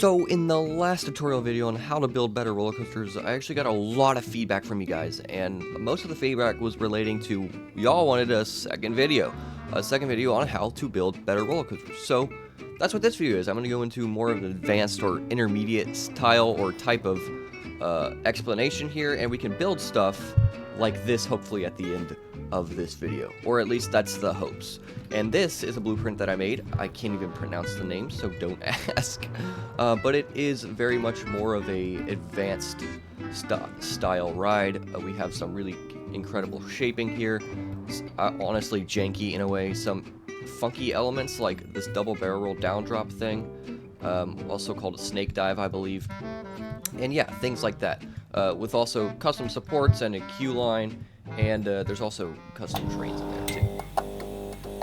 So in the last tutorial video on how to build better roller coasters, I actually got a lot of feedback from you guys, and most of the feedback was relating to y'all wanted a second video on how to build better roller coasters. So that's what this video is. I'm going to go into more of an advanced or intermediate style or type of explanation here, and we can build stuff like this hopefully at the end of this video, or at least that's the hopes. And this is a blueprint that I made. I can't even pronounce the name, so don't ask. But it is very much more of a advanced style ride. We have some really incredible shaping here. Honestly, janky in a way. Some funky elements like this double barrel roll down drop thing, also called a snake dive, I believe. And yeah, things like that. With also custom supports and a queue line, and there's also custom trains in there too.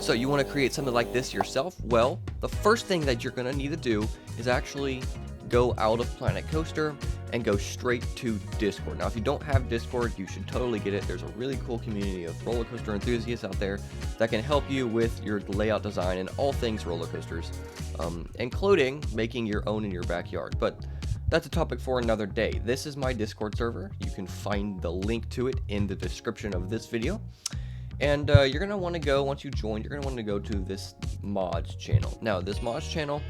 So you want to create something like this yourself? Well, the first thing that you're going to need to do is actually go out of Planet Coaster and go straight to Discord. Now, if you don't have Discord, you should totally get it. There's a really cool community of roller coaster enthusiasts out there that can help you with your layout design and all things roller coasters, including making your own in your backyard. But that's a topic for another day. This is my Discord server. You can find the link to it in the description of this video. And you're going to want to go, once you join, you're going to want to go to this mods channel. Now, this mods channel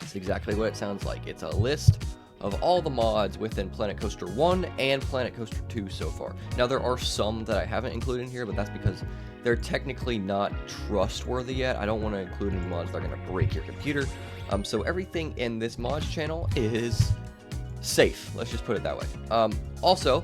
is exactly what it sounds like. It's a list of all the mods within Planet Coaster 1 and Planet Coaster 2 so far. Now, there are some that I haven't included in here, but that's because they're technically not trustworthy yet. I don't want to include any mods that are going to break your computer. So everything in this mods channel is safe. Let's just put it that way. Also,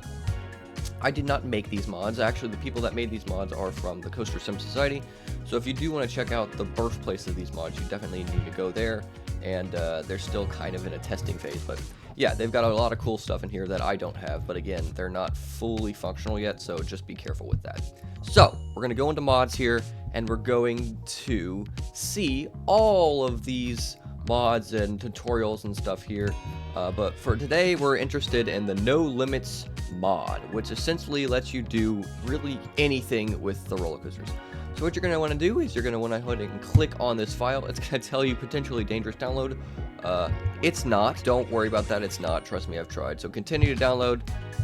I did not make these mods. Actually, the people that made these mods are from the Coaster Sim Society. So if you do want to check out the birthplace of these mods, you definitely need to go there. And they're still kind of in a testing phase. But yeah, they've got a lot of cool stuff in here that I don't have. But again, they're not fully functional yet, so just be careful with that. So we're going to go into mods here, and we're going to see all of these mods and tutorials and stuff here. But for today, we're interested in the No Limits mod, which essentially lets you do really anything with the roller coasters. So what you're going to want to do is you're going to want to go ahead and click on this file. It's going to tell you potentially dangerous download. It's not. Don't worry about that. It's not. Trust me, I've tried. So continue to download.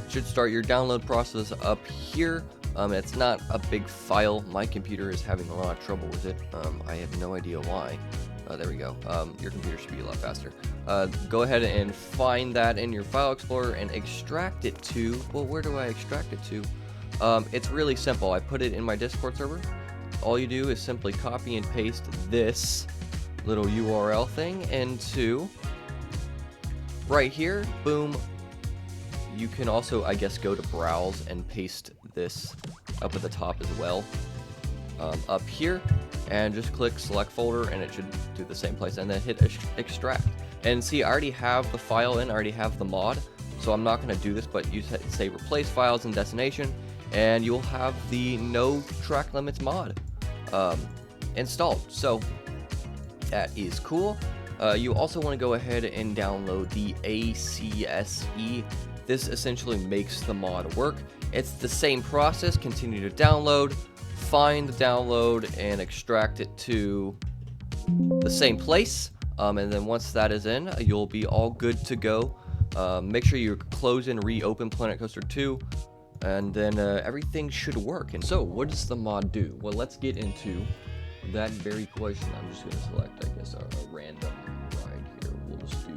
Should start your download process up here. It's not a big file. My computer is having a lot of trouble with it. I have no idea why. There we go. Your computer should be a lot faster. Go ahead and find that in your file explorer and extract it to, well, where do I extract it to? It's really simple. I put it in my Discord server. All you do is simply copy and paste this little URL thing into right here. Boom. You can also, I guess, go to browse and paste this up at the top as well. Up here, and just click select folder, and it should do the same place, and then hit extract. And see, I already have the file in, I already have the mod, so I'm not going to do this, but you say replace files and destination, and you'll have the no track limits mod installed. So that is cool. You also want to go ahead and download the ACSE. This essentially makes the mod work. It's the same process. Continue to download, find the download, and extract it to the same place. And then once that is in, you'll be all good to go. Make sure you close and reopen Planet Coaster 2, and then everything should work. And so, what does the mod do? Well, let's get into that very question. I'm just going to select, I guess, a random ride here. We'll just do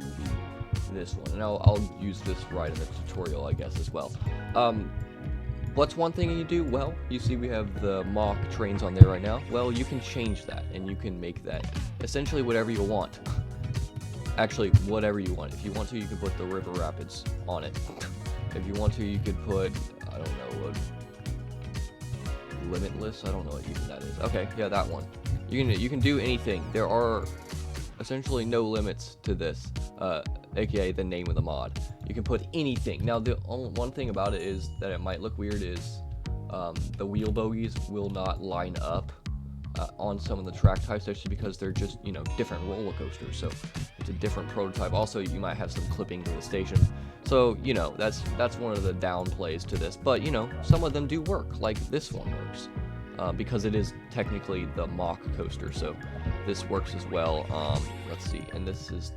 this one, and I'll use this ride in the tutorial, I guess, as well. What's one thing you do? Well, you see we have the mock trains on there right now. Well, you can change that, and you can make that essentially whatever you want. Actually, whatever you want. If you want to, you can put the River Rapids on it. If you want to, you could put, I don't know, what, Limitless? I don't know what even that is. Okay, yeah, that one. You can do anything. There are essentially no limits to this, aka the name of the mod. You can put anything. Now, the only one thing about it is that it might look weird is the wheel bogies will not line up on some of the track types, actually, because they're just, you know, different roller coasters. So it's a different prototype. Also, you might have some clipping to the station. So, you know, that's one of the downplays to this. But, you know, some of them do work, like this one works. Because it is technically the mock coaster, so this works as well. Let's see, and this is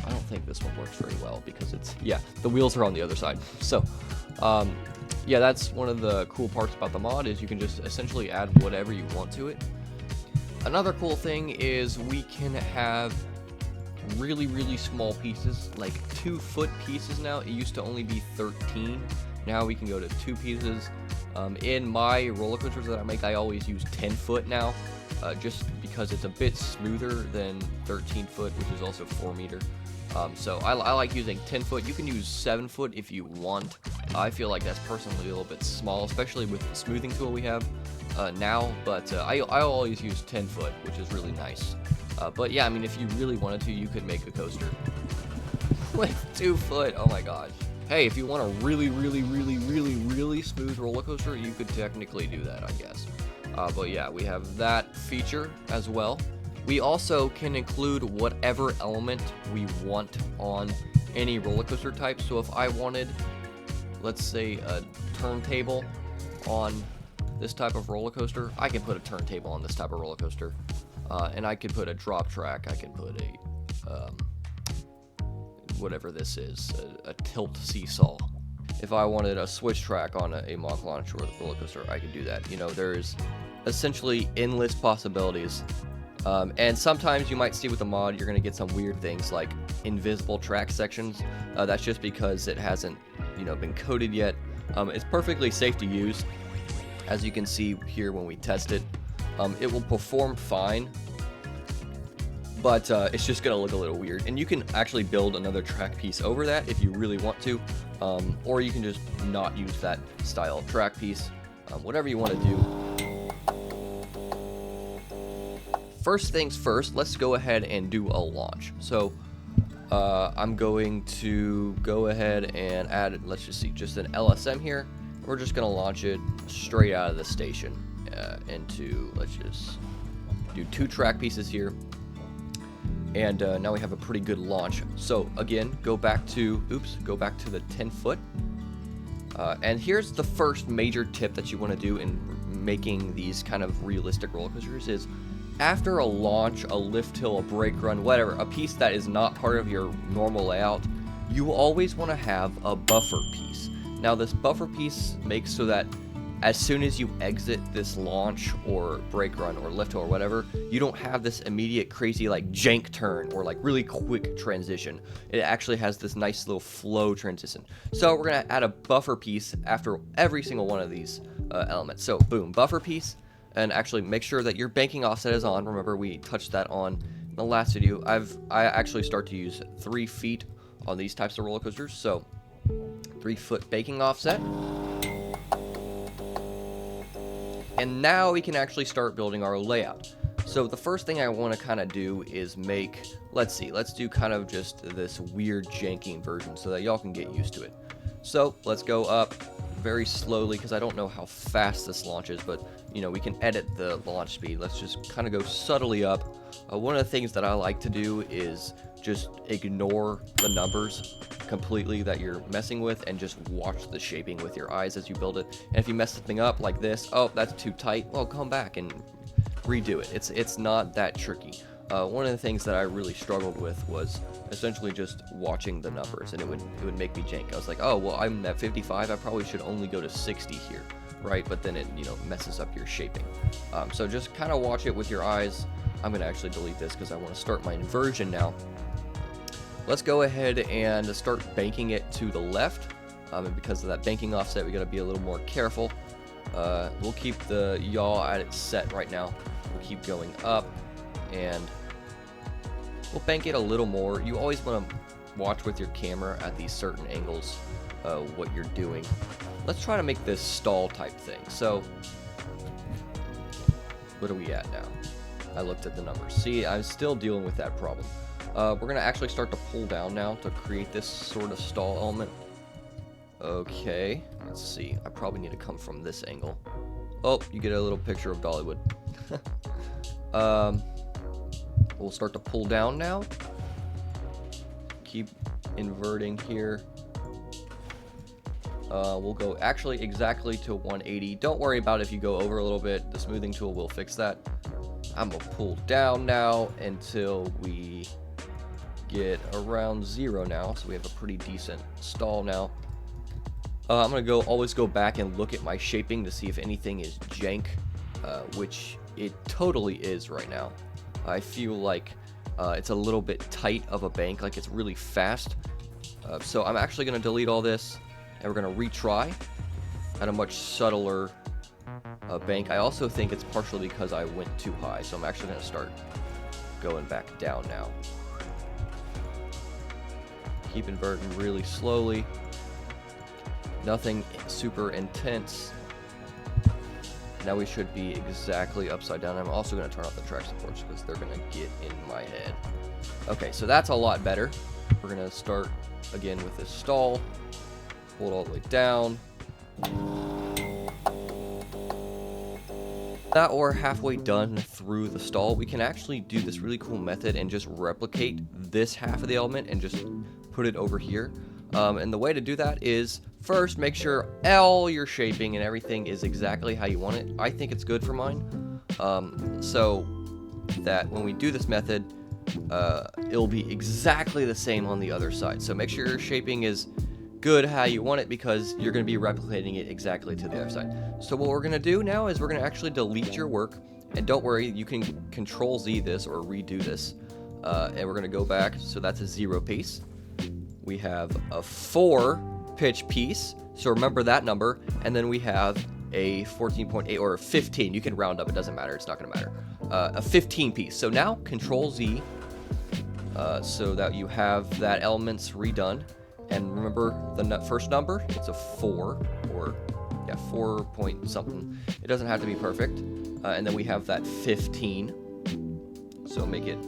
I don't think this one works very well because it's, yeah, the wheels are on the other side. So, yeah, that's one of the cool parts about the mod is you can just essentially add whatever you want to it. Another cool thing is we can have really small pieces, like 2-foot pieces now. It used to only be 13. Now we can go to 2 pieces. In my roller coasters that I make, I always use 10-foot now, just because it's a bit smoother than 13-foot, which is also 4 meter. So I like using 10-foot. You can use 7-foot if you want. I feel like that's personally a little bit small, especially with the smoothing tool we have now. But I always use 10-foot, which is really nice. But yeah, I mean, if you really wanted to, you could make a coaster with 2-foot. Oh my gosh. Hey, if you want a really smooth roller coaster, you could technically do that, I guess. But yeah, we have that feature as well. We also can include whatever element we want on any roller coaster type. So if I wanted, let's say, a turntable on this type of roller coaster, I can put a turntable on this type of roller coaster. And I could put a drop track, I could put a, whatever this is, a tilt seesaw. If I wanted a switch track on a mock launch roller coaster, I could do that. You know, there's essentially endless possibilities. And sometimes you might see with the mod, you're going to get some weird things like invisible track sections. That's just because it hasn't, you know, been coded yet. It's perfectly safe to use. As you can see here when we test it, it will perform fine, but it's just going to look a little weird. And you can actually build another track piece over that if you really want to, or you can just not use that style of track piece, whatever you want to do. First things first, let's go ahead and do a launch. So I'm going to go ahead and add, let's just see, just an LSM here. We're just going to launch it straight out of the station into, let's just do 2 track pieces here. And now we have a pretty good launch. So again, go back to the 10-foot. And here's the first major tip that you want to do in making these kind of realistic roller coasters is after a launch, a lift hill, a brake run, whatever, a piece that is not part of your normal layout, you always want to have a buffer piece. Now this buffer piece makes so that as soon as you exit this launch or brake run or lift hill or whatever, you don't have this immediate crazy like jank turn or like really quick transition. It actually has this nice little flow transition. So we're going to add a buffer piece after every single one of these elements. So boom, buffer piece. And actually make sure that your banking offset is on. Remember, we touched that on in the last video. I actually start to use 3 feet on these types of roller coasters. So 3-foot banking offset. And now we can actually start building our layout. So the first thing I want to kind of do is make, let's do kind of just this weird janking version so that y'all can get used to it. So let's go up very slowly because I don't know how fast this launches, but you know, we can edit the launch speed. Let's just kind of go subtly up. One of the things that I like to do is just ignore the numbers completely that you're messing with and just watch the shaping with your eyes as you build it. And if you mess something up like this, oh, that's too tight, well, come back and redo it. It's not that tricky. One of the things that I really struggled with was essentially just watching the numbers, and it would make me jank. I was like, oh, well, I'm at 55, I probably should only go to 60 here, right? But then it, you know, messes up your shaping. So just kind of watch it with your eyes. I'm going to actually delete this because I want to start my inversion now. Let's go ahead and start banking it to the left. And because of that banking offset, we got to be a little more careful. We'll keep the yaw at its set right now. We'll keep going up, and we'll bank it a little more. You always want to watch with your camera at these certain angles what you're doing. Let's try to make this stall type thing. So what are we at now? I looked at the numbers. See, I'm still dealing with that problem. We're going to actually start to pull down now to create this sort of stall element. Okay, let's see. I probably need to come from this angle. Oh, you get a little picture of Dollywood. We'll start to pull down now. Keep inverting here. We'll go actually exactly to 180. Don't worry about if you go over a little bit. The smoothing tool will fix that. I'm gonna pull down now until we get around 0 now, so we have a pretty decent stall now. I'm going to always go back and look at my shaping to see if anything is jank, which it totally is right now. I feel like it's a little bit tight of a bank, like it's really fast. So I'm actually going to delete all this, and we're going to retry at a much subtler bank. I also think it's partially because I went too high, so I'm actually going to start going back down now. Keep inverting really slowly. Nothing super intense. Now we should be exactly upside down. I'm also going to turn off the track supports because they're going to get in my head. Okay, so that's a lot better. We're going to start again with this stall. Hold all the way down. Now that we're halfway done through the stall, we can actually do this really cool method and just replicate this half of the element and just put it over here. And the way to do that is first make sure all your shaping and everything is exactly how you want it. I think it's good for mine, so that when we do this method, it'll be exactly the same on the other side. So make sure your shaping is good how you want it, because you're going to be replicating it exactly to the other side. So what we're going to do now is we're going to actually delete your work, and don't worry, you can Control Z this or redo this, and we're going to go back. So that's a 0 piece. We have a 4 pitch piece, so remember that number, and then we have a 14.8 or a 15. You can round up, it doesn't matter, it's not going to matter. A 15 piece. So now Control Z, so that you have that elements redone. And remember the first number, it's a 4, or yeah, 4 point something. It doesn't have to be perfect. And then we have that 15. So make it,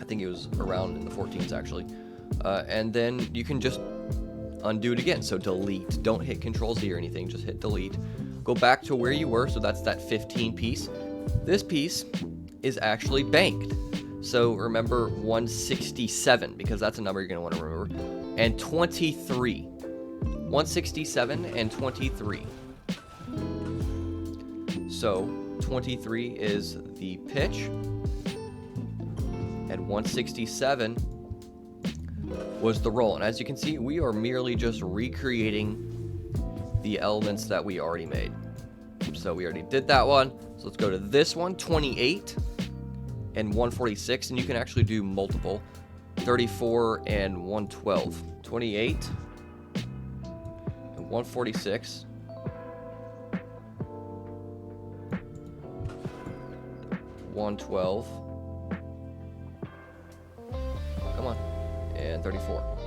I think it was around in the 14s actually. And then you can just undo it again. So delete. Don't hit Control Z or anything, just hit delete. Go back to where you were, so that's that 15 piece. This piece is actually banked. So remember 167, because that's a number you're going to want to remember. And 23. 167 and 23. So 23 is the pitch, and 167 was the roll. And as you can see, we are merely just recreating the elements that we already made. So we already did that one. So let's go to this one, 28 and 146, and you can actually do multiple. 34 and 112. 28 and 146. 112. Come on. And 34.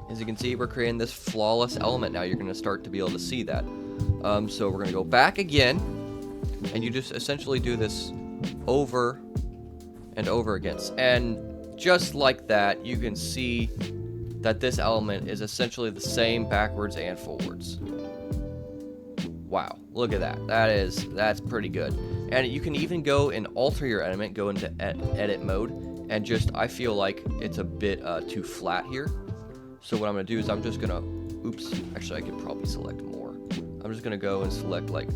As you can see, we're creating this flawless element now. You're going to start to be able to see that. So we're going to go back again, and you just essentially do this over and over again. And just like that, you can see that this element is essentially the same backwards and forwards. Wow, look at that. That's pretty good. And you can even go and alter your element, go into edit mode, and just, I feel like it's a bit too flat here. So what I'm going to do is I'm just going to, oops, actually I could probably select more. I'm just going to go and select, like,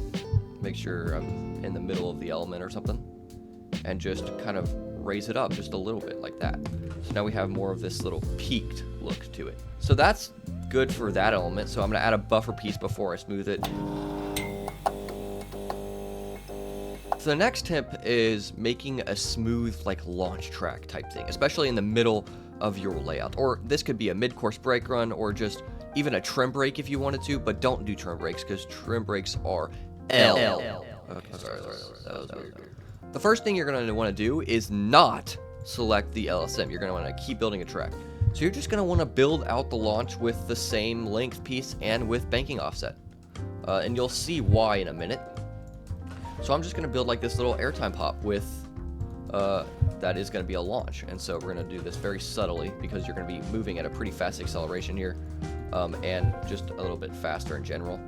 make sure I'm in the middle of the element or something, and just kind of raise it up just a little bit like that. So now we have more of this little peaked look to it. So that's good for that element. So I'm going to add a buffer piece before I smooth it. So the next tip is making a smooth, like, launch track type thing, especially in the middle of your layout. Or this could be a mid-course brake run, or just even a trim brake if you wanted to, but don't do trim brakes because trim brakes are L. Okay, sorry, that was weird. The first thing you're going to want to do is not select the LSM. You're going to want to keep building a track. So you're just going to want to build out the launch with the same length piece and with banking offset. And you'll see why in a minute. So I'm just going to build like this little airtime pop with, that is going to be a launch. And so we're going to do this very subtly because you're going to be moving at a pretty fast acceleration here, and just a little bit faster in general.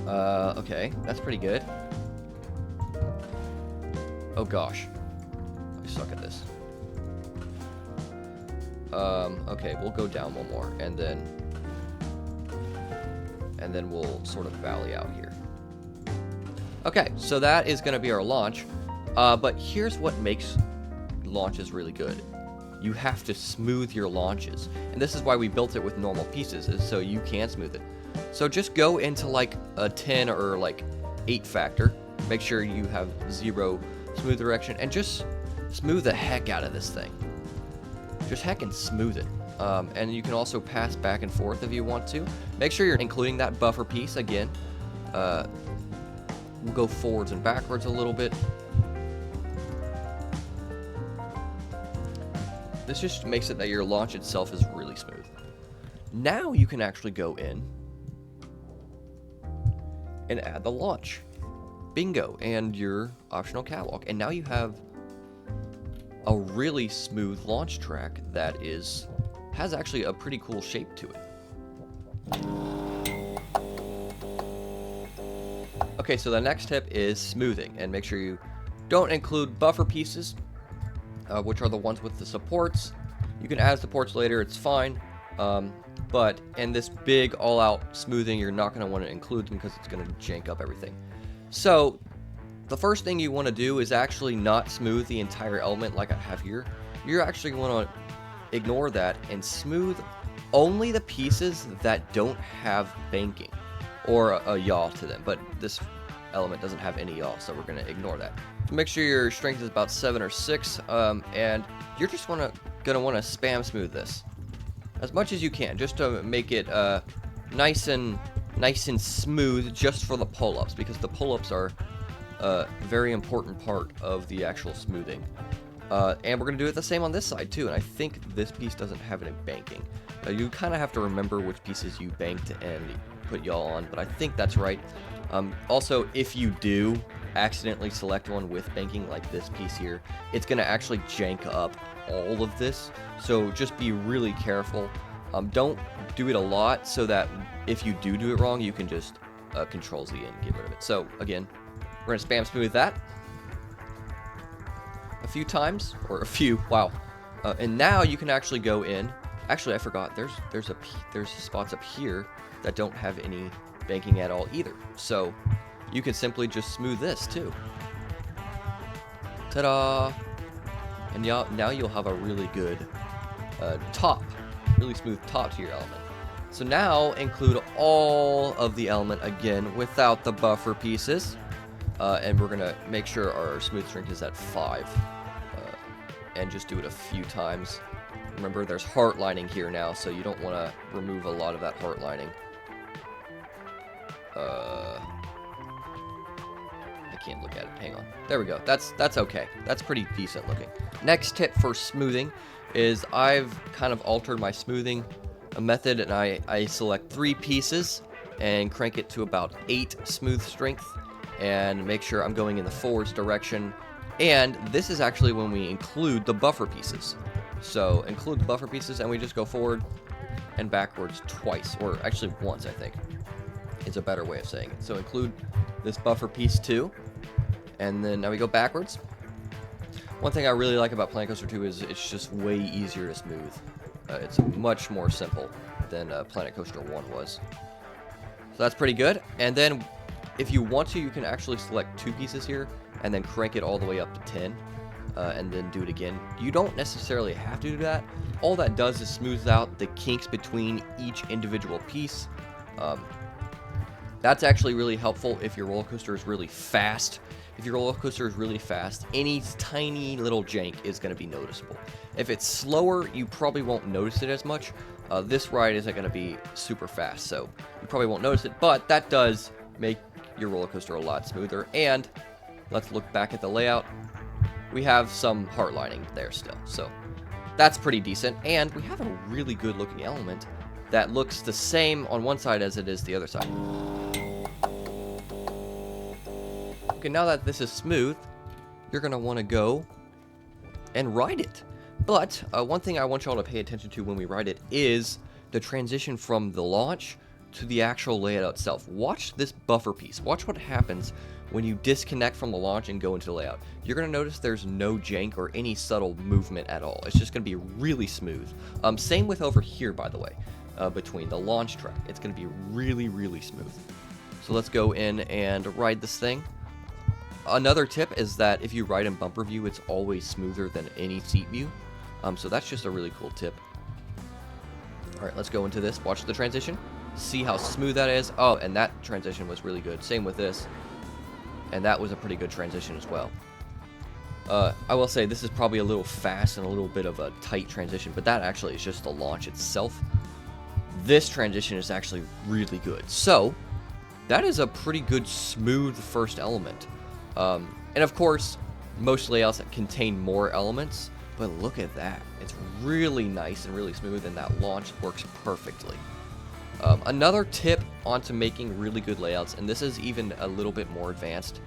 Okay, that's pretty good. Oh gosh, I suck at this. Okay, we'll go down one more, and then we'll sort of valley out here. Okay, so that is going to be our launch. But here's what makes launches really good. You have to smooth your launches. And this is why we built it with normal pieces, is so you can smooth it. So just go into like a 10 or like 8 factor. Make sure you have 0 smooth direction and just smooth the heck out of this thing. Just heckin' smooth it. And you can also pass back and forth if you want to. Make sure you're including that buffer piece again. We'll go forwards and backwards a little bit. This just makes it that your launch itself is really smooth. Now you can actually go in and add the launch. Bingo, and your optional catwalk. And now you have a really smooth launch track that has actually a pretty cool shape to it. Okay, so the next tip is smoothing, and make sure you don't include buffer pieces, which are the ones with the supports. You can add supports later, it's fine, but in this big all-out smoothing, you're not going to want to include them because it's going to jank up everything. So the first thing you want to do is actually not smooth the entire element like I have here. You're actually going to ignore that and smooth only the pieces that don't have banking or a yaw to them, but this element doesn't have any yaw, so we're going to ignore that. So make sure your strength is about 7 or 6, and you're just going to want to spam smooth this as much as you can, just to make it nice and smooth, just for the pull-ups, because the pull-ups are a very important part of the actual smoothing. And we're going to do it the same on this side too, and I think this piece doesn't have any banking. You kind of have to remember which pieces you banked and put yaw on, but I think that's right. Also, if you do accidentally select one with banking, like this piece here, it's going to actually jank up all of this, so just be really careful. Don't do it a lot, so that if you do it wrong, you can just Control-Z and get rid of it. So again, we're going to spam smooth that a few times, or a few, wow. And now you can actually go in. Actually, I forgot, there's spots up here that don't have any banking at all either. So you can simply just smooth this too. Ta-da! And now you'll have a really good really smooth top to your element. So now include all of the element again without the buffer pieces. And we're gonna make sure our smooth strength is at 5. And just do it a few times. Remember, there's heart lining here now, so you don't want to remove a lot of that heart lining. I can't look at it. Hang on. There we go. That's okay. That's pretty decent looking. Next tip for smoothing is I've kind of altered my smoothing method, and I select 3 pieces and crank it to about 8 smooth strength, and make sure I'm going in the forwards direction. And this is actually when we include the buffer pieces. So include the buffer pieces, and we just go forward and backwards twice, or actually once, I think is a better way of saying it. So include this buffer piece too, and then now we go backwards. One thing I really like about Planet Coaster 2 is it's just way easier to smooth. It's much more simple than Planet Coaster 1 was. So that's pretty good. And then if you want to, you can actually select 2 pieces here and then crank it all the way up to 10, and then do it again. You don't necessarily have to do that. All that does is smooth out the kinks between each individual piece. That's actually really helpful if your roller coaster is really fast. If your roller coaster is really fast, any tiny little jank is going to be noticeable. If it's slower, you probably won't notice it as much. This ride isn't going to be super fast, so you probably won't notice it, but that does make your roller coaster a lot smoother. And let's look back at the layout. We have some heart lining there still, so that's pretty decent. And we have a really good looking element that looks the same on one side as it is the other side. Okay, now that this is smooth, you're going to want to go and ride it. But one thing I want y'all to pay attention to when we ride it is the transition from the launch to the actual layout itself. Watch this buffer piece. Watch what happens when you disconnect from the launch and go into the layout. You're going to notice there's no jank or any subtle movement at all. It's just going to be really smooth. Same with over here, by the way, between the launch track. It's going to be really, really smooth. So let's go in and ride this thing. Another tip is that if you ride in bumper view, it's always smoother than any seat view. So that's just a really cool tip. All right, let's go into this. Watch the transition. See how smooth that is. Oh, and that transition was really good. Same with this. And that was a pretty good transition as well. I will say this is probably a little fast and a little bit of a tight transition, but that actually is just the launch itself. This transition is actually really good. So, that is a pretty good smooth first element. And of course, most layouts contain more elements, but look at that. It's really nice and really smooth, and that launch works perfectly. Another tip onto making really good layouts, and this is even a little bit more advanced,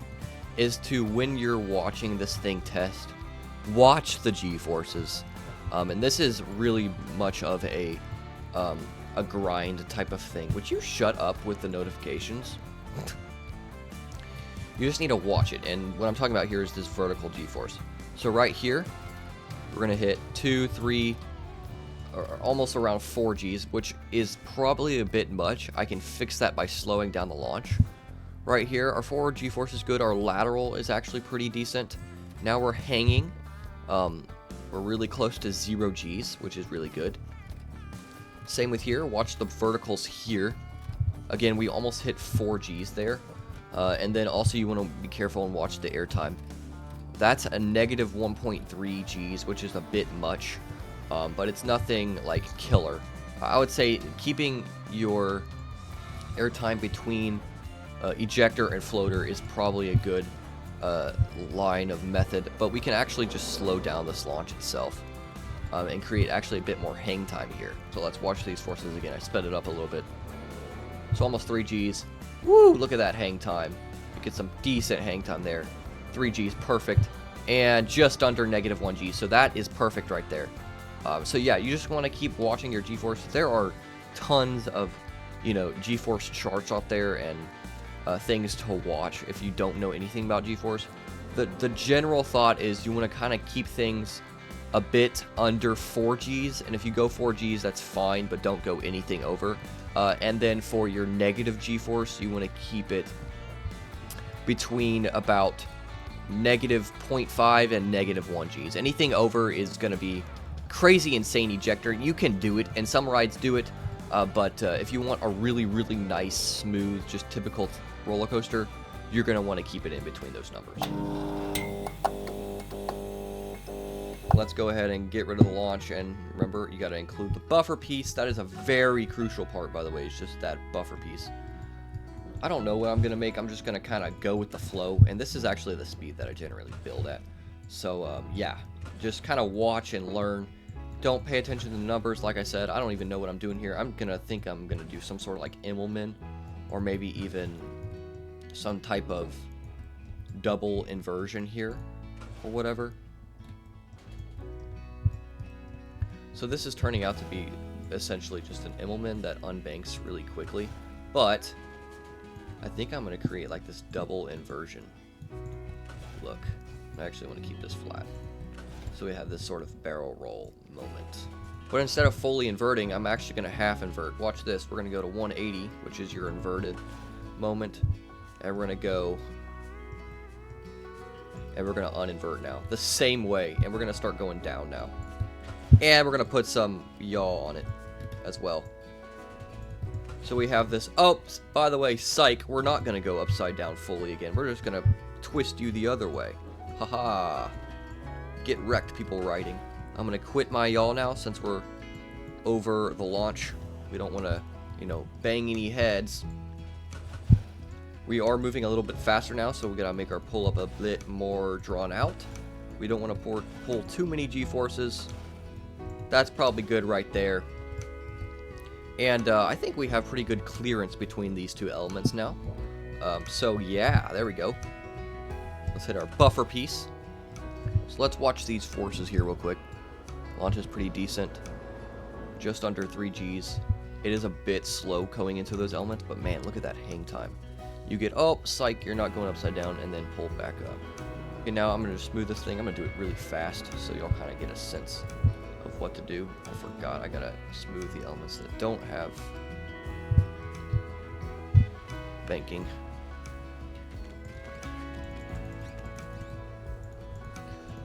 is to, when you're watching this thing test, watch the G-forces. And this is really much of a grind type of thing. Would you shut up with the notifications? You just need to watch it, and what I'm talking about here is this vertical G-force. So right here, we're going to hit 2, 3, or almost around 4 Gs, which is probably a bit much. I can fix that by slowing down the launch. Right here, our forward G-force is good. Our lateral is actually pretty decent. Now we're hanging. We're really close to 0 Gs, which is really good. Same with here. Watch the verticals here. Again, we almost hit 4 Gs there. And then also you want to be careful and watch the airtime. That's a negative 1.3 Gs, which is a bit much. But it's nothing like killer. I would say keeping your airtime between ejector and floater is probably a good line of method, but we can actually just slow down this launch itself and create actually a bit more hang time here. So let's watch these forces again. I sped it up a little bit. So almost 3 Gs. Woo! Look at that hang time. You get some decent hang time there. 3 Gs, perfect. And just under negative 1 G. So that is perfect right there. So yeah, you just want to keep watching your G-force. There are tons of, G-force charts out there and things to watch if you don't know anything about G-force. The general thought is you want to kind of keep things a bit under 4 Gs, and if you go 4 Gs, that's fine, but don't go anything over. And then for your negative G-force, you want to keep it between about negative 0.5 and negative 1 Gs. Anything over is going to be crazy insane ejector. You can do it, and some rides do it, but if you want a really, really nice, smooth, just typical roller coaster, you're going to want to keep it in between those numbers. Let's go ahead and get rid of the launch, and remember, you got to include the buffer piece. That is a very crucial part, by the way. It's just that buffer piece. I don't know what I'm going to make. I'm just going to kind of go with the flow, and this is actually the speed that I generally build at. So, yeah, just kind of watch and learn. Don't pay attention to the numbers. Like I said, I don't even know what I'm doing here. I'm going to do some sort of like Immelman, or maybe even some type of double inversion here, or whatever. So this is turning out to be essentially just an Immelman that unbanks really quickly, but I think I'm going to create like this double inversion look. I actually want to keep this flat, so we have this sort of barrel roll moment. But instead of fully inverting, I'm actually going to half invert. Watch this. We're going to go to 180, which is your inverted moment, and we're going to go, and we're going to uninvert now the same way, and we're going to start going down now. And we're going to put some yaw on it as well. So we have this. Oh, by the way, psych, we're not going to go upside down fully again. We're just going to twist you the other way. Haha. Get wrecked, people riding. I'm going to quit my yaw now since we're over the launch. We don't want to, bang any heads. We are moving a little bit faster now, so we got to make our pull up a bit more drawn out. We don't want to pull too many G-forces. That's probably good right there. And I think we have pretty good clearance between these two elements now. So yeah, there we go. Let's hit our buffer piece. So let's watch these forces here real quick. Launch is pretty decent. Just under 3 Gs. It is a bit slow going into those elements, but man, look at that hang time. You get, oh, psych, you're not going upside down, and then pull back up. Okay, now I'm going to smooth this thing. I'm going to do it really fast, so y'all kind of get a sense of what to do. I forgot I gotta smooth the elements that don't have banking.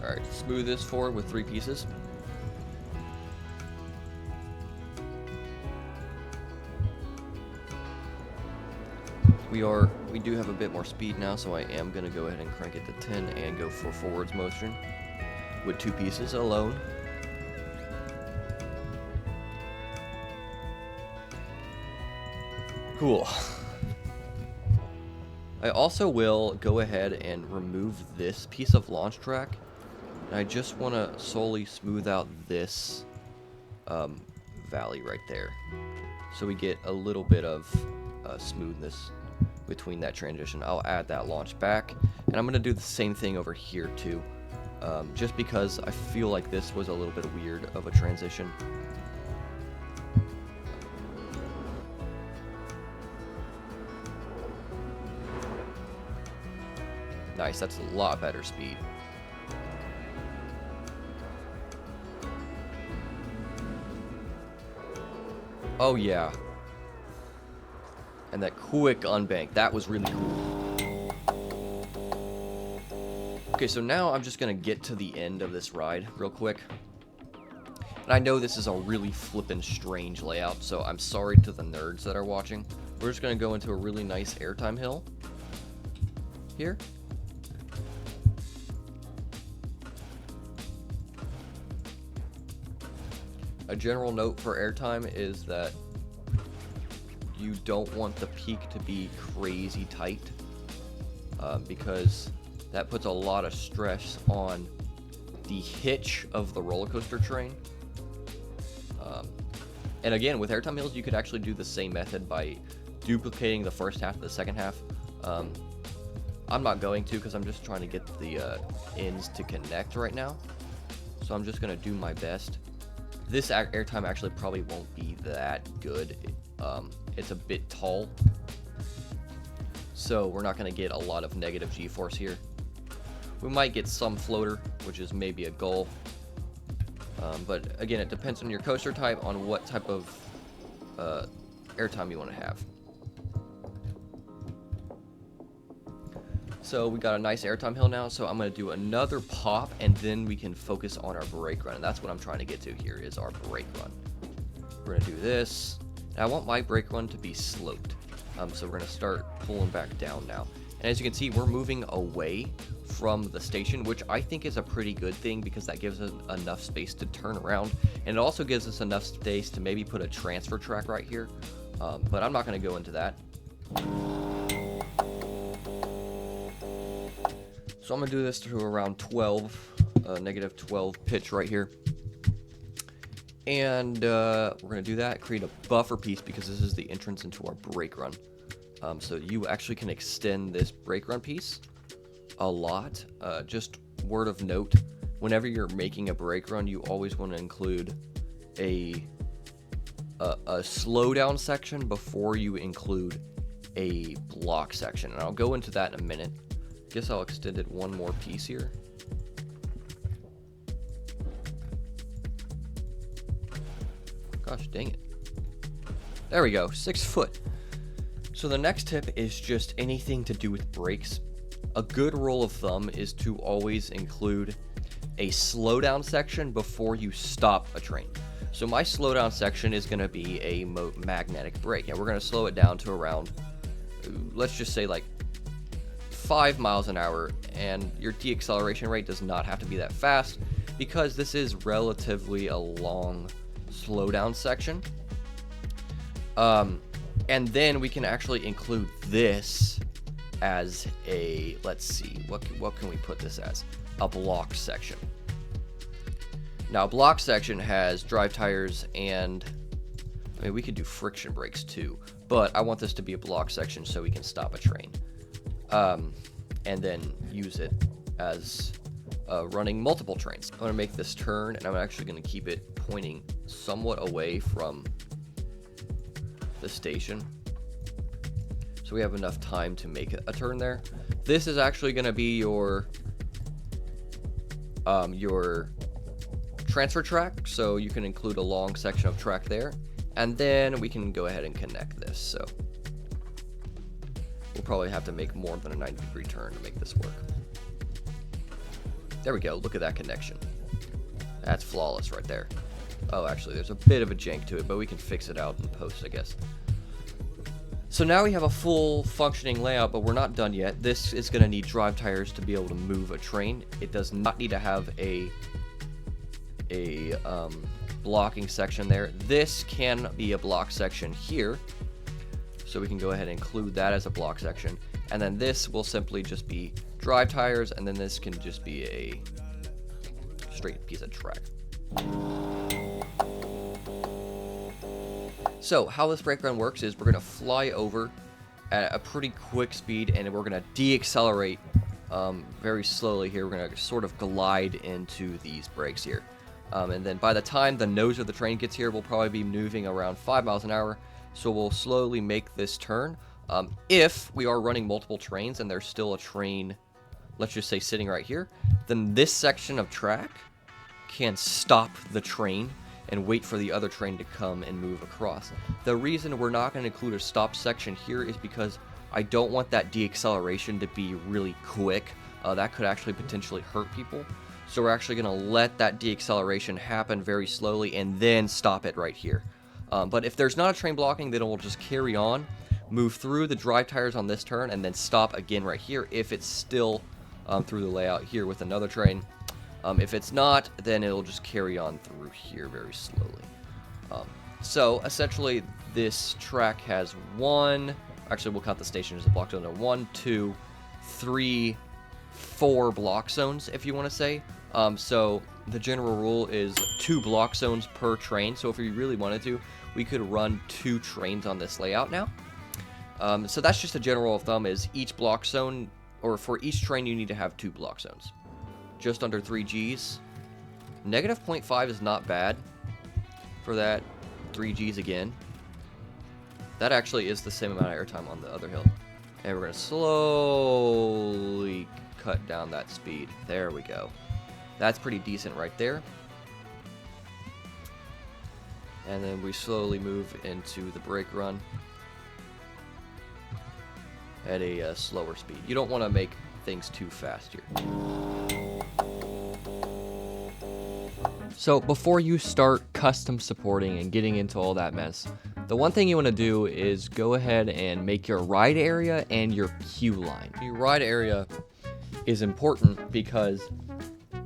Alright, smooth this forward with 3 pieces. We do have a bit more speed now, so I am going to go ahead and crank it to 10 and go for forwards motion with 2 pieces alone. Cool. I also will go ahead and remove this piece of launch track, and I just want to solely smooth out this valley right there, so we get a little bit of smoothness between that transition. I'll add that launch back, and I'm going to do the same thing over here too, just because I feel like this was a little bit weird of a transition. Nice, that's a lot better speed. Oh yeah. And that quick unbank, that was really cool. Okay, so now I'm just gonna get to the end of this ride real quick. And I know this is a really flippin' strange layout, so I'm sorry to the nerds that are watching. We're just gonna go into a really nice airtime hill here. A general note for airtime is that you don't want the peak to be crazy tight, because that puts a lot of stress on the hitch of the roller coaster train. And again, with airtime hills, you could actually do the same method by duplicating the first half of the second half. I'm not going to, because I'm just trying to get the ends to connect right now. So I'm just going to do my best. This airtime actually probably won't be that good. It's a bit tall, so we're not going to get a lot of negative G-force here. We might get some floater, which is maybe a goal. But again, it depends on your coaster type, on what type of airtime you want to have. So we got a nice airtime hill now, so I'm going to do another pop, and then we can focus on our brake run. And that's what I'm trying to get to here, is our brake run. We're going to do this. And I want my brake run to be sloped. So we're going to start pulling back down now. And as you can see, we're moving away from the station, which I think is a pretty good thing, because that gives us enough space to turn around. And it also gives us enough space to maybe put a transfer track right here. But I'm not going to go into that. So I'm going to do this to around 12, negative 12 pitch right here. And we're going to do that, create a buffer piece, because this is the entrance into our brake run. So you actually can extend this brake run piece a lot. Just word of note, whenever you're making a brake run, you always want to include a slowdown section before you include a block section. And I'll go into that in a minute. Guess I'll extend it one more piece here. Gosh dang it. There we go, 6 foot. So the next tip is just anything to do with brakes. A good rule of thumb is to always include a slowdown section before you stop a train. So my slowdown section is going to be a magnetic brake, and we're going to slow it down to around, let's just say like 5 miles an hour, and your deacceleration rate does not have to be that fast, because this is relatively a long slowdown section. And then we can actually include this as a, let's see, what can we put this as? A block section. Now, a block section has drive tires, and I mean, we could do friction brakes too, but I want this to be a block section so we can stop a train. And then use it as running multiple trains. I'm going to make this turn, and I'm actually going to keep it pointing somewhat away from the station, so we have enough time to make a turn there. This is actually going to be your transfer track, so you can include a long section of track there, and then we can go ahead and connect this. So we'll probably have to make more than a 90-degree turn to make this work. There we go. Look at that connection. That's flawless right there. Oh, actually, there's a bit of a jank to it, but we can fix it out in post, I guess. So now we have a full functioning layout, but we're not done yet. This is going to need drive tires to be able to move a train. It does not need to have a blocking section there. This can be a block section here, so we can go ahead and include that as a block section. And then this will simply just be drive tires, and then this can just be a straight piece of track. So how this brake run works is we're going to fly over at a pretty quick speed, and we're going to de-accelerate very slowly here. We're going to sort of glide into these brakes here. And then by the time the nose of the train gets here, we'll probably be moving around 5 miles an hour. So we'll slowly make this turn. If we are running multiple trains and there's still a train, let's just say sitting right here, then this section of track can stop the train and wait for the other train to come and move across. The reason we're not going to include a stop section here is because I don't want that deacceleration to be really quick. That could actually potentially hurt people. So we're actually going to let that deacceleration happen very slowly and then stop it right here. But if there's not a train blocking, then we'll just carry on, move through the drive tires on this turn, and then stop again right here if it's still through the layout here with another train. If it's not, then it'll just carry on through here very slowly. So essentially this track has actually we'll count the station as a block zone. 1, 2, 3, 4 block zones, if you want to say. So the general rule is 2 block zones per train. So if we really wanted to, we could run 2 trains on this layout now. So that's just a general rule of thumb, is each block zone, or for each train, you need to have 2 block zones. Just under 3 Gs. Negative 0.5 is not bad for that. 3 Gs again. That actually is the same amount of airtime on the other hill. And we're going to slowly cut down that speed. There we go. That's pretty decent right there. And then we slowly move into the brake run at a slower speed. You don't want to make things too fast here. So before you start custom supporting and getting into all that mess, the one thing you want to do is go ahead and make your ride area and your queue line. Your ride area is important because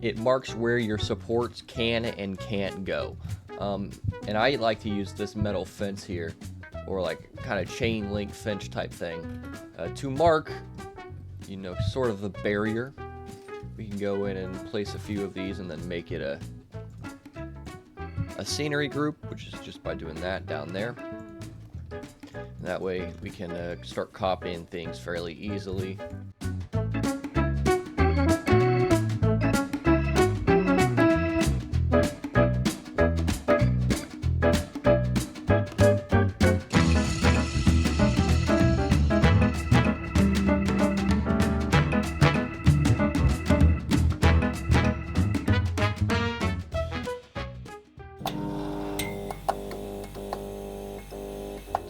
it marks where your supports can and can't go. And I like to use this metal fence here, or like kind of chain link fence type thing, to mark, you know, sort of the barrier. We can go in and place a few of these and then make it a scenery group, which is just by doing that down there. And that way we can start copying things fairly easily.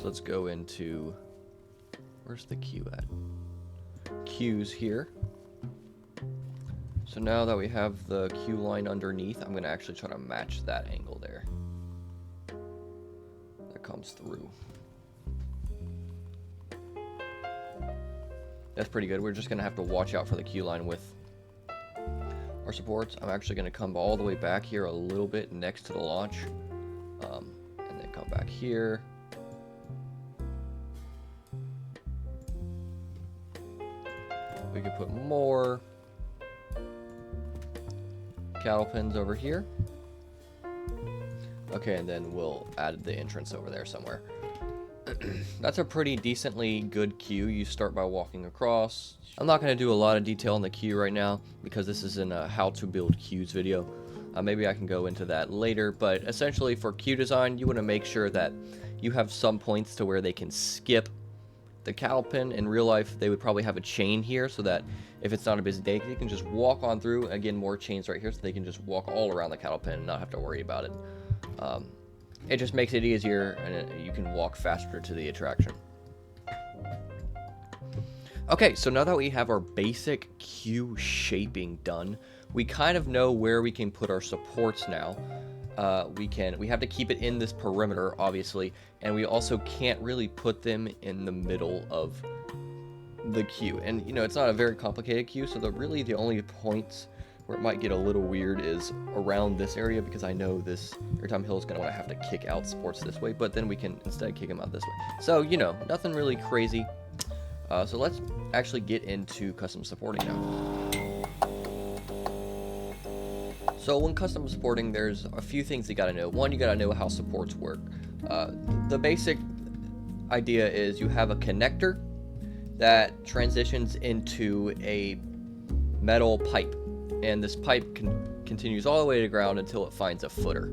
Let's go into, where's the queue at? Queues here. So now that we have the queue line underneath, I'm going to actually try to match that angle there. That comes through. That's pretty good. We're just going to have to watch out for the queue line with our supports. I'm actually going to come all the way back here a little bit next to the launch. And then come back here. We could put more cattle pins over here. Okay, and then we'll add the entrance over there somewhere. That's a pretty decently good queue. You start by walking across. I'm not going to do a lot of detail on the queue right now because this is in a how to build queues video. Maybe I can go into that later, but essentially for queue design, you want to make sure that you have some points to where they can skip the cattle pin. In real life, they would probably have a chain here so that if it's not a busy day, you can just walk on through. Again, more chains right here so they can just walk all around the cattle pin and not have to worry about it. It just makes it easier, and you can walk faster to the attraction. Okay, so now that we have our basic queue shaping done, we kind of know where we can put our supports now. We have to keep it in this perimeter, obviously, and we also can't really put them in the middle of the queue. And you know, it's not a very complicated queue, so the only points where it might get a little weird is around this area, because I know this airtime hill is going to want to have to kick out supports this way, but then we can instead kick them out this way. So, you know, nothing really crazy. So let's actually get into custom supporting now. So when custom supporting, there's a few things you got to know. One, you got to know how supports work. The basic idea is you have a connector that transitions into a metal pipe, and this pipe continues all the way to ground until it finds a footer.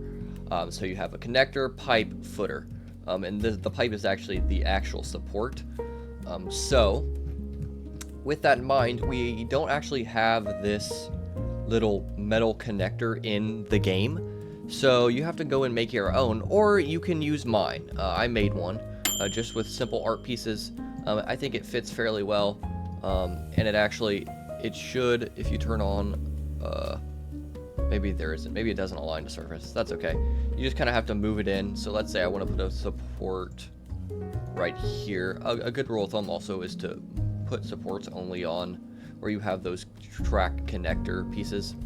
So you have a connector, pipe, footer, and the pipe is actually the actual support. So with that in mind, we don't actually have this little metal connector in the game, so you have to go and make your own, or you can use mine. I made one just with simple art pieces. I think it fits fairly well, and it should, if you turn on, maybe it doesn't align to surface. That's okay. You just kind of have to move it in. So let's say I want to put a support right here. A good rule of thumb also is to put supports only on where you have those track connector pieces,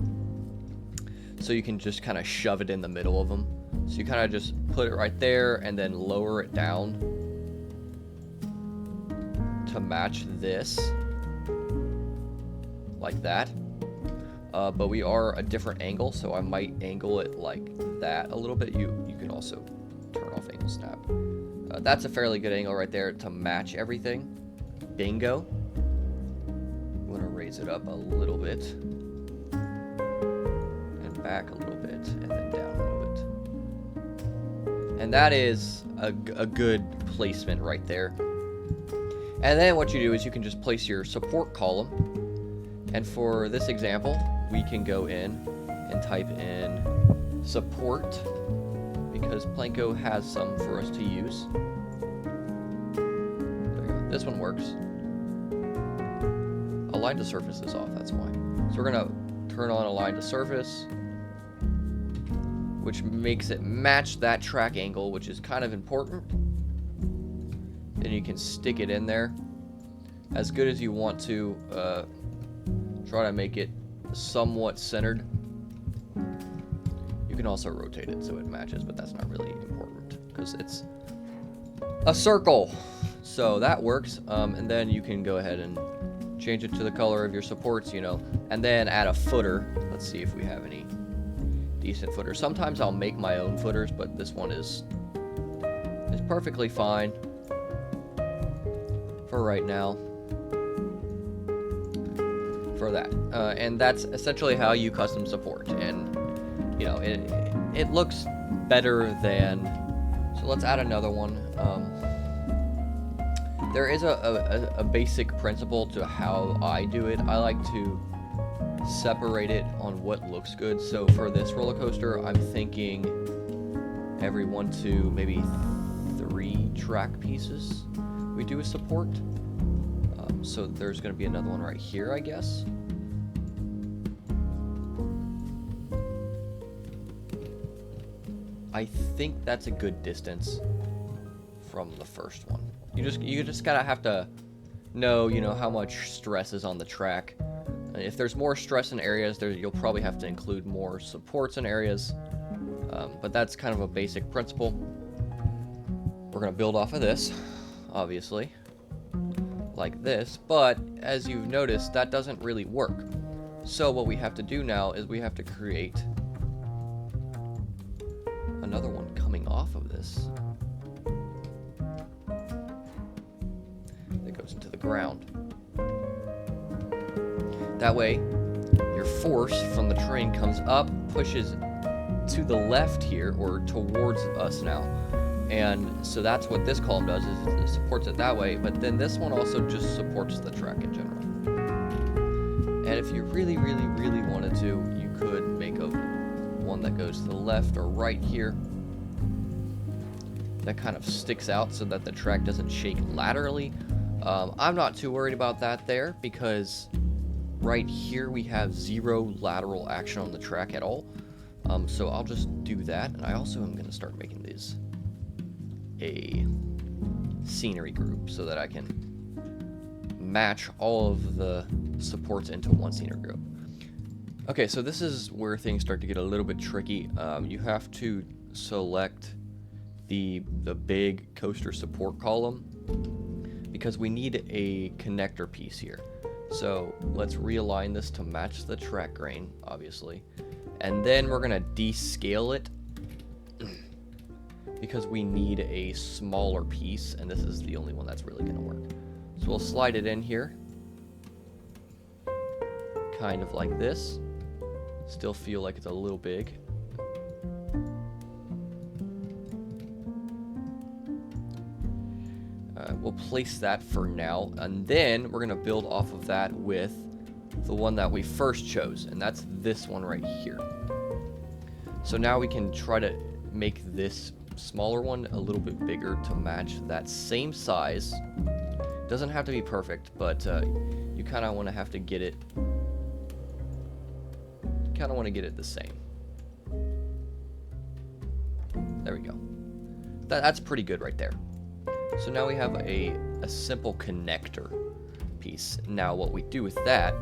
so you can just kind of shove it in the middle of them. So you kind of just put it right there and then lower it down to match this, like that. But we are a different angle, so I might angle it like that a little bit. You can also turn off angle snap. That's a fairly good angle right there to match everything. Bingo. I'm gonna raise it up a little bit, and back a little bit, and then down a little bit. And that is a good placement right there. And then what you do is you can just place your support column. And for this example, we can go in and type in support, because Planko has some for us to use. There we go. This one works. Align to surface is off, that's why. So we're gonna turn on align to surface, which makes it match that track angle, which is kind of important. Then you can stick it in there as good as you want to. Try to make it somewhat centered. You can also rotate it so it matches, but that's not really important because it's a circle. So that works. And then you can go ahead and change it to the color of your supports, you know, and then add a footer. Let's see if we have any decent footers. Sometimes I'll make my own footers, but this one is perfectly fine for right now. For that, and that's essentially how you custom support, and you know, it looks better than. So let's add another one. There is a basic principle to how I do it. I like to separate it on what looks good. So for this roller coaster, I'm thinking every 1 to maybe 3 track pieces we do a support. So there's going to be another one right here, I guess. I think that's a good distance from the first one. You just gotta have to know, you know, how much stress is on the track. If there's more stress in areas, you'll probably have to include more supports in areas. But that's kind of a basic principle. We're gonna build off of this, obviously, like this. But as you've noticed, that doesn't really work. So what we have to do now is we have to create another one coming off of this that goes into the ground. That way, your force from the train comes up, pushes to the left here, or towards us now. And so that's what this column does, is it supports it that way, but then this one also just supports the track in general. And if you really, really, really wanted to, you could make a one that goes to the left or right here that kind of sticks out so that the track doesn't shake laterally. I'm not too worried about that there, because right here we have 0 lateral action on the track at all. So I'll just do that, and I also am going to start making these a scenery group so that I can match all of the supports into one scenery group. Okay, so this is where things start to get a little bit tricky. You have to select the big coaster support column because we need a connector piece here. So let's realign this to match the track grain, obviously. And then we're gonna descale it because we need a smaller piece, and this is the only one that's really gonna work. So we'll slide it in here, kind of like this. Still feel like it's a little big. We'll place that for now, and then we're gonna build off of that with the one that we first chose, and that's this one right here. So now we can try to make this smaller one a little bit bigger to match that same size. Doesn't have to be perfect, but you kind of want to have to get it. Kind of want to get it the same. There we go. That's pretty good right there. So now we have a simple connector piece. Now what we do with that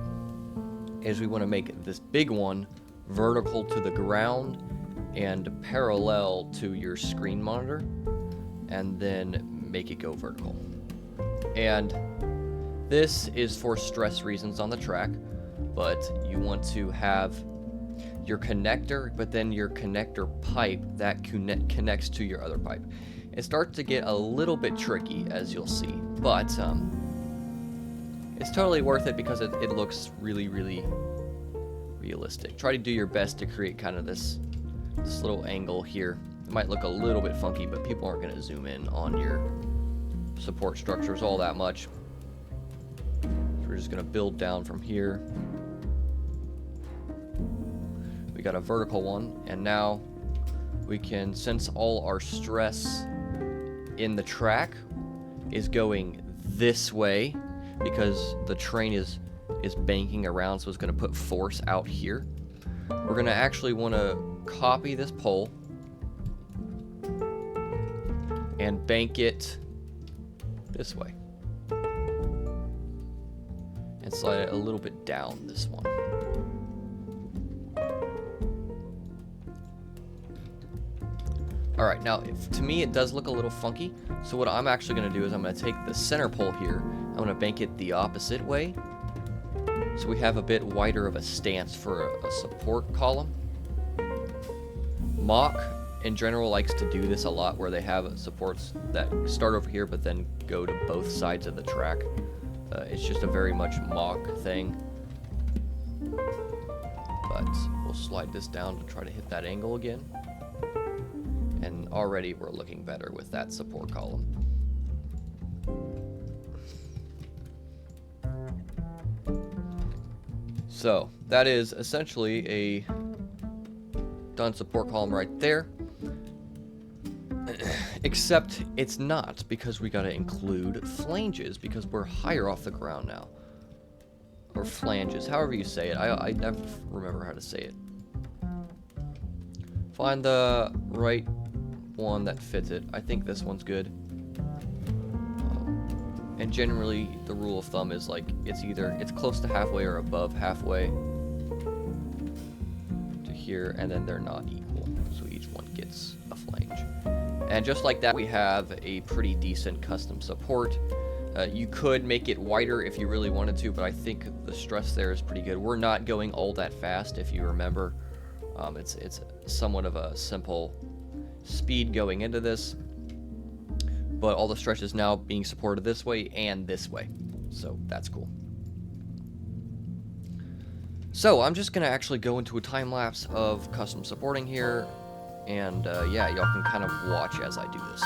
is we want to make this big one vertical to the ground and parallel to your screen monitor, and then make it go vertical. And this is for stress reasons on the track, but you want to have your connector, but then your connector pipe that connects to your other pipe. It starts to get a little bit tricky, as you'll see, but it's totally worth it because it looks really, really realistic. Try to do your best to create kind of this little angle here. It might look a little bit funky, but people aren't going to zoom in on your support structures all that much. So we're just going to build down from here. We got a vertical one, and now we can, since all our stress in the track is going this way because the train is banking around, so it's going to put force out here. We're going to actually want to copy this pole and bank it this way and slide it a little bit down this one. Alright, now to me it does look a little funky, so what I'm actually going to do is I'm going to take the center pole here, I'm going to bank it the opposite way, so we have a bit wider of a stance for a support column. Mach in general likes to do this a lot, where they have supports that start over here but then go to both sides of the track. It's just a very much Mach thing. But we'll slide this down to try to hit that angle again. And already we're looking better with that support column. So that is essentially a done support column right there. Except it's not, because we gotta include flanges because we're higher off the ground now. Or flanges, however you say it. I never remember how to say it. Find the right one that fits it. I think this one's good. And generally the rule of thumb is like it's close to halfway or above halfway to here, and then they're not equal, so each one gets a flange. And just like that, we have a pretty decent custom support. You could make it wider if you really wanted to, but I think the stress there is pretty good. We're not going all that fast, if you remember. It's somewhat of a simple speed going into this, but all the stress is now being supported this way and this way, so that's cool. So I'm just gonna actually go into a time lapse of custom supporting here, and yeah, y'all can kind of watch as I do this.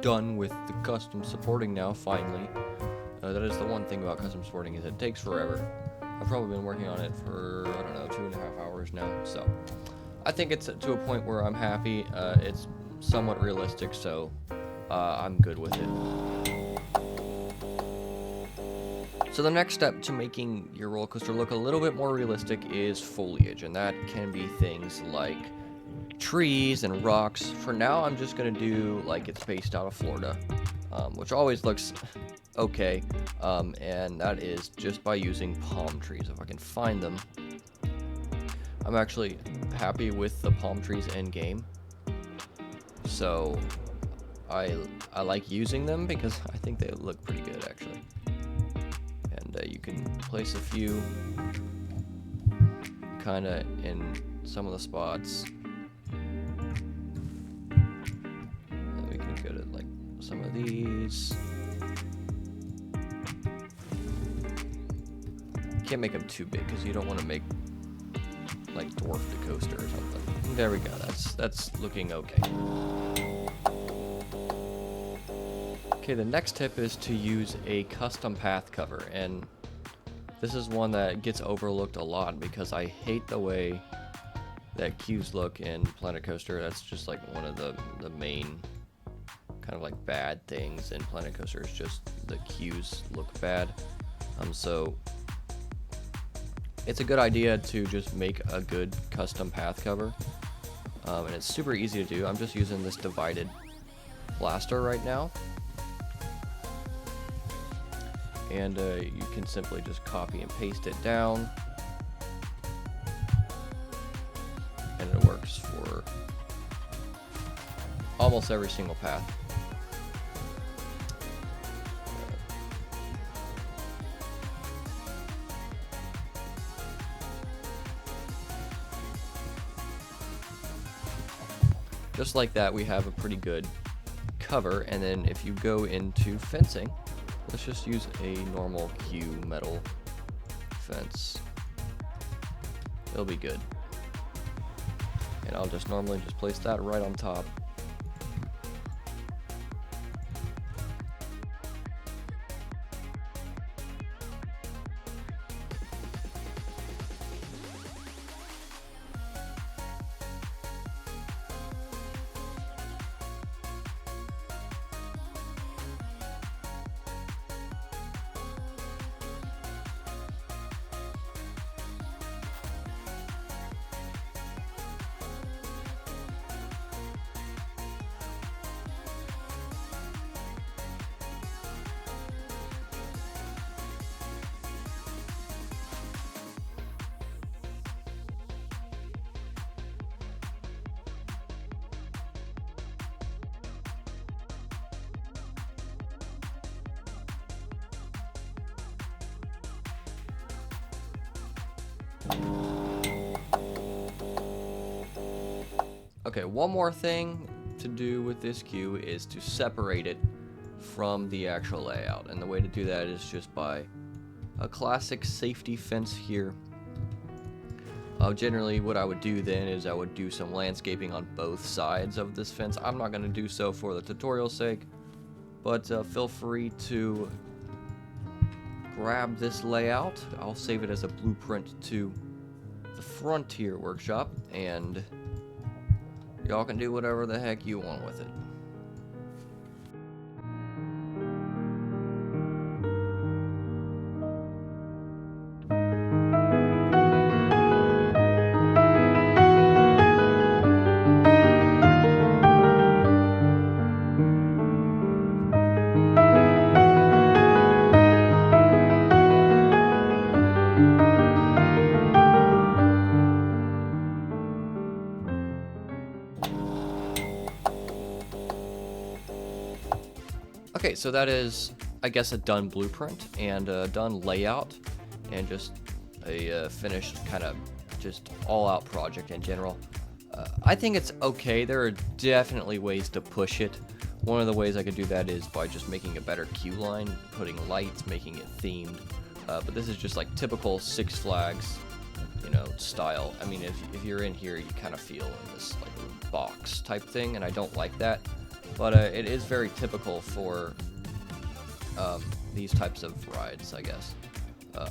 done with the custom supporting now, finally. That is the one thing about custom supporting, is it takes forever. I've probably been working on it for, I don't know, 2.5 hours now, so I think it's to a point where I'm happy. It's somewhat realistic, so I'm good with it. So the next step to making your roller coaster look a little bit more realistic is foliage, and that can be things like trees and rocks. For now, I'm just gonna do like it's based out of Florida, which always looks okay, and that is just by using palm trees. If I can find them, I'm actually happy with the palm trees in game, so I like using them because I think they look pretty good actually. And you can place a few kind of in some of the spots. And we can go to like some of these. Can't make them too big because you don't want to make like dwarf the coaster or something. There we go. That's looking okay. Okay, the next tip is to use a custom path cover, and this is one that gets overlooked a lot because I hate the way that cues look in Planet Coaster. That's just like one of the main kind of like bad things in Planet Coaster, is just the cues look bad. So it's a good idea to just make a good custom path cover, and it's super easy to do. I'm just using this divided blaster right now, and you can simply just copy and paste it down, and it works for almost every single path. Just like that, we have a pretty good cover, and then if you go into fencing, let's just use a normal Q metal fence. It'll be good. And I'll just normally just place that right on top. Okay, one more thing to do with this queue is to separate it from the actual layout, and the way to do that is just by a classic safety fence here. Generally what I would do then is I would do some landscaping on both sides of this fence. I'm not going to do so for the tutorial's sake, but feel free to grab this layout. I'll save it as a blueprint to the Frontier Workshop, and y'all can do whatever the heck you want with it. Okay, so that is, I guess, a done blueprint and a done layout and just a finished kind of just all-out project in general. I think it's okay. There are definitely ways to push it. One of the ways I could do that is by just making a better queue line, putting lights, making it themed. But this is just like typical Six Flags, you know, style. I mean, if you're in here, you kind of feel in this like box type thing, and I don't like that. but it is very typical for these types of rides, I guess.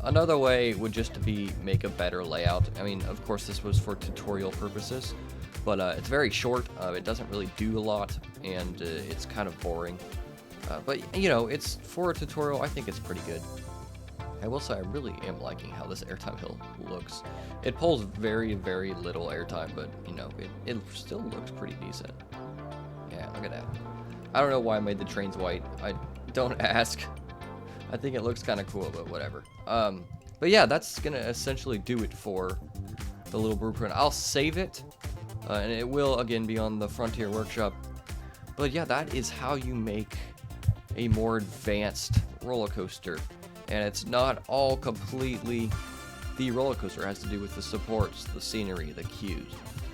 Another way would just to be make a better layout. I mean, of course, this was for tutorial purposes, but it's very short. It doesn't really do a lot, and it's kind of boring. But, you know, it's for a tutorial, I think it's pretty good. I will say I really am liking how this airtime hill looks. It pulls very, very little airtime, but, you know, it still looks pretty decent. Yeah, look at that. I don't know why I made the trains white. I don't ask. I think it looks kind of cool, but whatever. But yeah, that's going to essentially do it for the little blueprint. I'll save it, and it will, again, be on the Frontier Workshop. But yeah, that is how you make a more advanced roller coaster. And it's not all completely the roller coaster. It has to do with the supports, the scenery, the cues.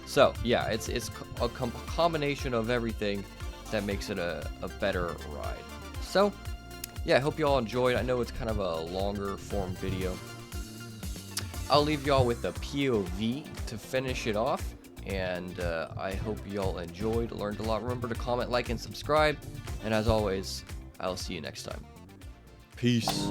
So yeah, it's a combination of everything that makes it a better ride. So yeah, I hope you all enjoyed. I know it's kind of a longer form video. I'll leave y'all with a POV to finish it off. And I hope y'all enjoyed, learned a lot. Remember to comment, like, and subscribe. And as always, I'll see you next time. Peace.